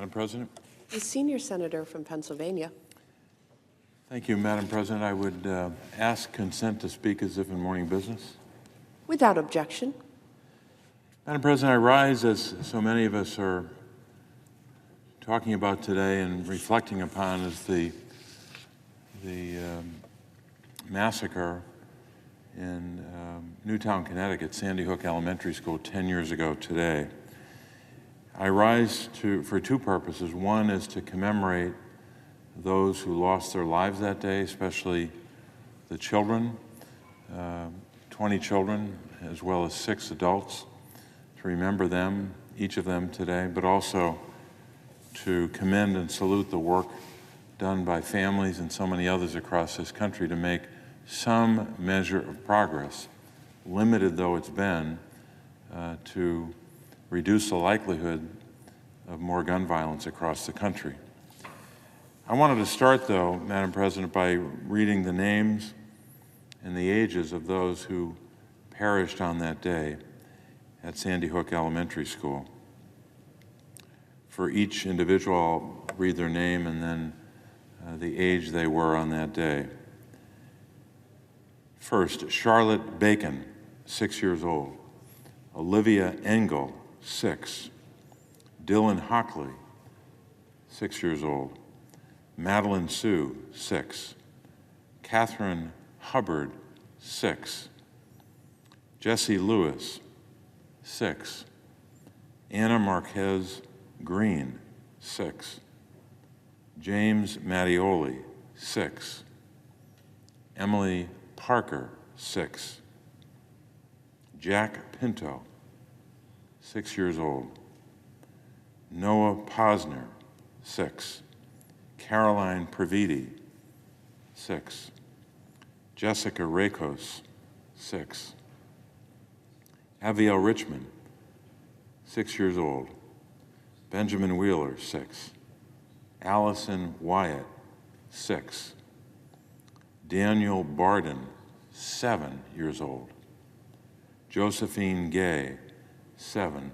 Madam President. The senior senator from Pennsylvania. Thank you, Madam President. I would ask consent to speak as if in morning business. Without objection. Madam President, I rise, as so many of us are talking about today and reflecting upon, is the massacre in Newtown, Connecticut, Sandy Hook Elementary School 10 years ago today. I rise for two purposes. One is to commemorate those who lost their lives that day, especially the children, 20 children, as well as 6 adults, to remember them, each of them today, but also to commend and salute the work done by families and so many others across this country to make some measure of progress, limited though it's been, to reduce the likelihood of more gun violence across the country. I wanted to start, though, Madam President, by reading the names and the ages of those who perished on that day at Sandy Hook Elementary School. For each individual, I'll read their name and then the age they were on that day. First, Charlotte Bacon, 6 years old. Olivia Engel, 6. Dylan Hockley, 6 years old. Madeline Sue, 6. Catherine Hubbard, 6. Jesse Lewis, 6. Anna Marquez Green, 6. James Mattioli, 6. Emily Parker, 6. Jack Pinto, 6 years old. Noah Posner, 6. Caroline Previti, 6. Jessica Rakos, 6. Aviel Richmond, 6 years old. Benjamin Wheeler, 6. Allison Wyatt, 6. Daniel Barden, 7 years old. Josephine Gay, 7.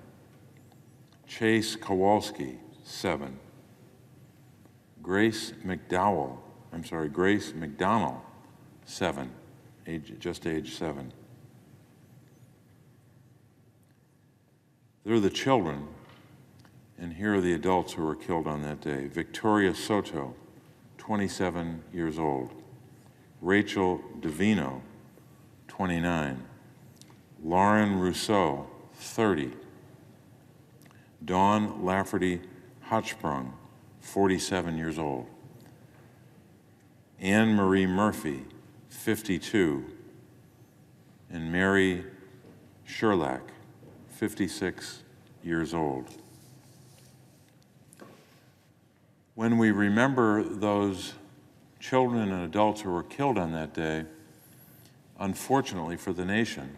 Chase Kowalski, 7. Grace McDowell, Grace McDonnell, 7, just age 7. They're the children, and here are the adults who were killed on that day. Victoria Soto, 27 years old. Rachel Davino, 29. Lauren Rousseau, 30. Dawn Lafferty Hochsprung, 47 years old. Anne Marie Murphy, 52. And Mary Sherlack, 56 years old. When we remember those children and adults who were killed on that day, unfortunately for the nation,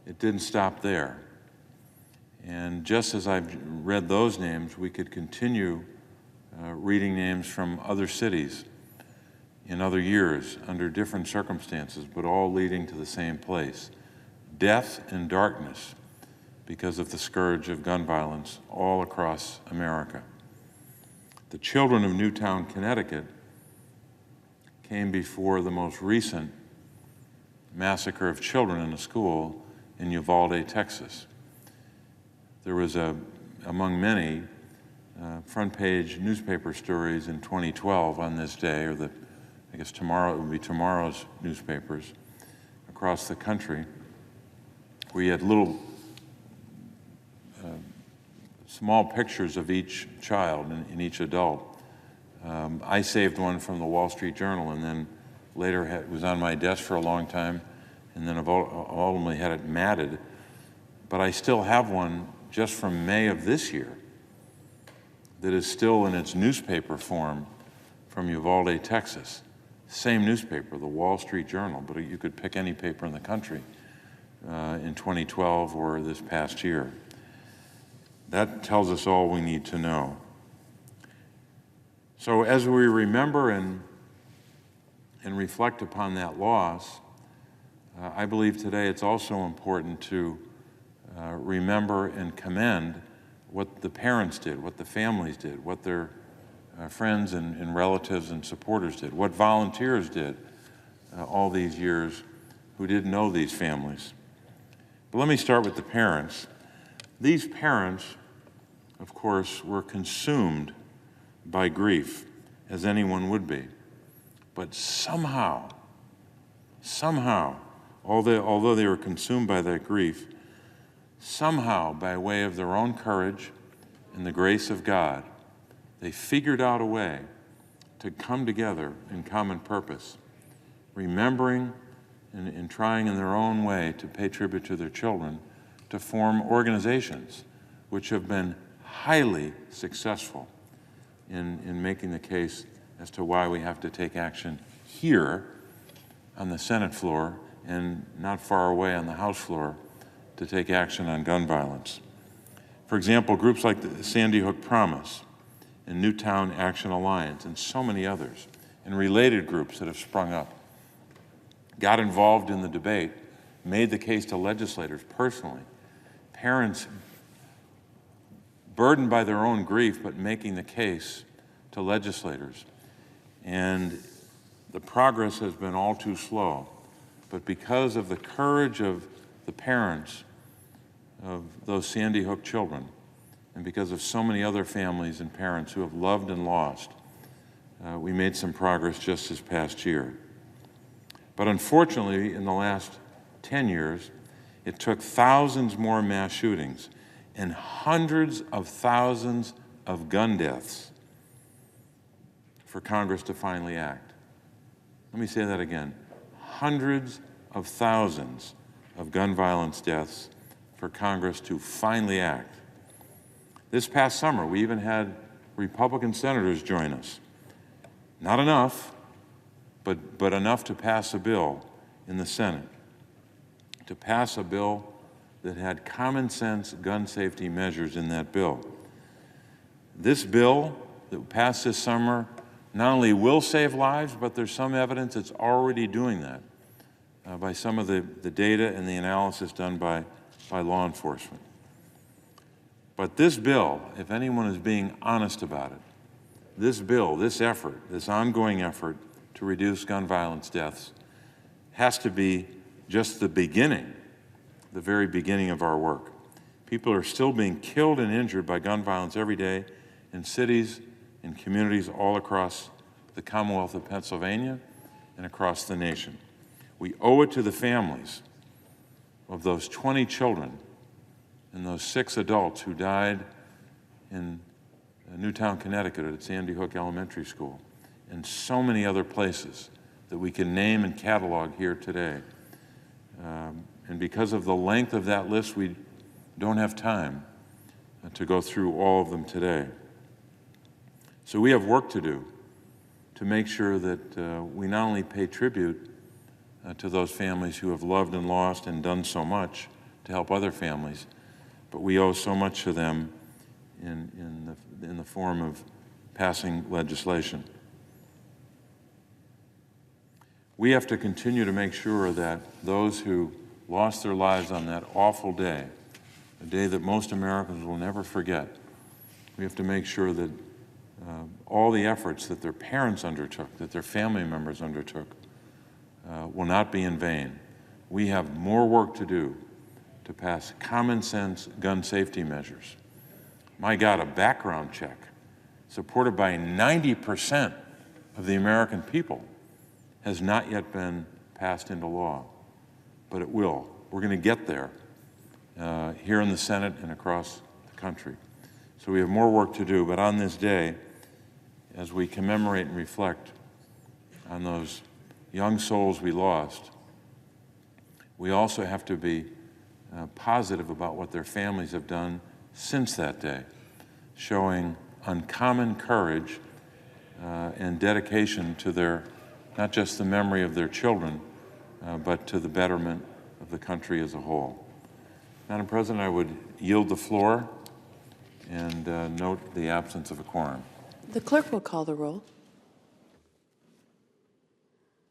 it didn't stop there. And just as I've read those names, we could continue reading names from other cities in other years under different circumstances, but all leading to the same place. Death and darkness because of the scourge of gun violence all across America. The children of Newtown, Connecticut came before the most recent massacre of children in a school in Uvalde, Texas. There was, among many, front page newspaper stories in 2012 on this day, or I guess tomorrow, it would be tomorrow's newspapers across the country. We had little small pictures of each child and each adult. I saved one from the Wall Street Journal, and then later it was on my desk for a long time, and then ultimately had it matted. But I still have one just from May of this year that is still in its newspaper form from Uvalde, Texas. Same newspaper, the Wall Street Journal, but you could pick any paper in the country in 2012 or this past year. That tells us all we need to know. So as we remember and reflect upon that loss, I believe today it's also important to remember and commend what the parents did, what the families did, what their friends and relatives and supporters did, what volunteers did all these years who didn't know these families. But let me start with the parents. These parents, of course, were consumed by grief, as anyone would be. But somehow, although they were consumed by that grief, somehow, by way of their own courage and the grace of God, they figured out a way to come together in common purpose, remembering and trying in their own way to pay tribute to their children, to form organizations which have been highly successful in making the case as to why we have to take action here on the Senate floor and not far away on the House floor to take action on gun violence. For example, groups like the Sandy Hook Promise and Newtown Action Alliance and so many others, and related groups that have sprung up, got involved in the debate, made the case to legislators personally, parents burdened by their own grief, but making the case to legislators. And the progress has been all too slow. But because of the courage of the parents of those Sandy Hook children, and because of so many other families and parents who have loved and lost, we made some progress just this past year. But unfortunately, in the last 10 years, it took thousands more mass shootings and hundreds of thousands of gun deaths for Congress to finally act. Let me say that again. Hundreds of thousands of gun violence deaths for Congress to finally act. This past summer, we even had Republican senators join us. Not enough, but enough to pass a bill in the Senate, to pass a bill that had common sense gun safety measures in that bill. This bill that passed this summer not only will save lives, but there's some evidence it's already doing that by some of the data and the analysis done by law enforcement. But this bill, if anyone is being honest about it, this bill, this effort, this ongoing effort to reduce gun violence deaths has to be just the beginning, the very beginning of our work. People are still being killed and injured by gun violence every day in cities and communities all across the Commonwealth of Pennsylvania and across the nation. We owe it to the families of those 20 children and those 6 adults who died in Newtown, Connecticut at Sandy Hook Elementary School, and so many other places that we can name and catalog here today. And because of the length of that list, we don't have time to go through all of them today. So we have work to do to make sure that we not only pay tribute to those families who have loved and lost and done so much to help other families, but we owe so much to them in the form of passing legislation. We have to continue to make sure that those who lost their lives on that awful day, a day that most Americans will never forget, we have to make sure that all the efforts that their parents undertook, that their family members undertook, will not be in vain. We have more work to do to pass common sense gun safety measures. My God, a background check supported by 90% of the American people has not yet been passed into law, but it will. We're going to get there here in the Senate and across the country. So we have more work to do, but on this day, as we commemorate and reflect on those young souls we lost, we also have to be positive about what their families have done since that day, showing uncommon courage and dedication to their, not just the memory of their children, but to the betterment of the country as a whole. Madam President, I would yield the floor and note the absence of a quorum. The clerk will call the roll.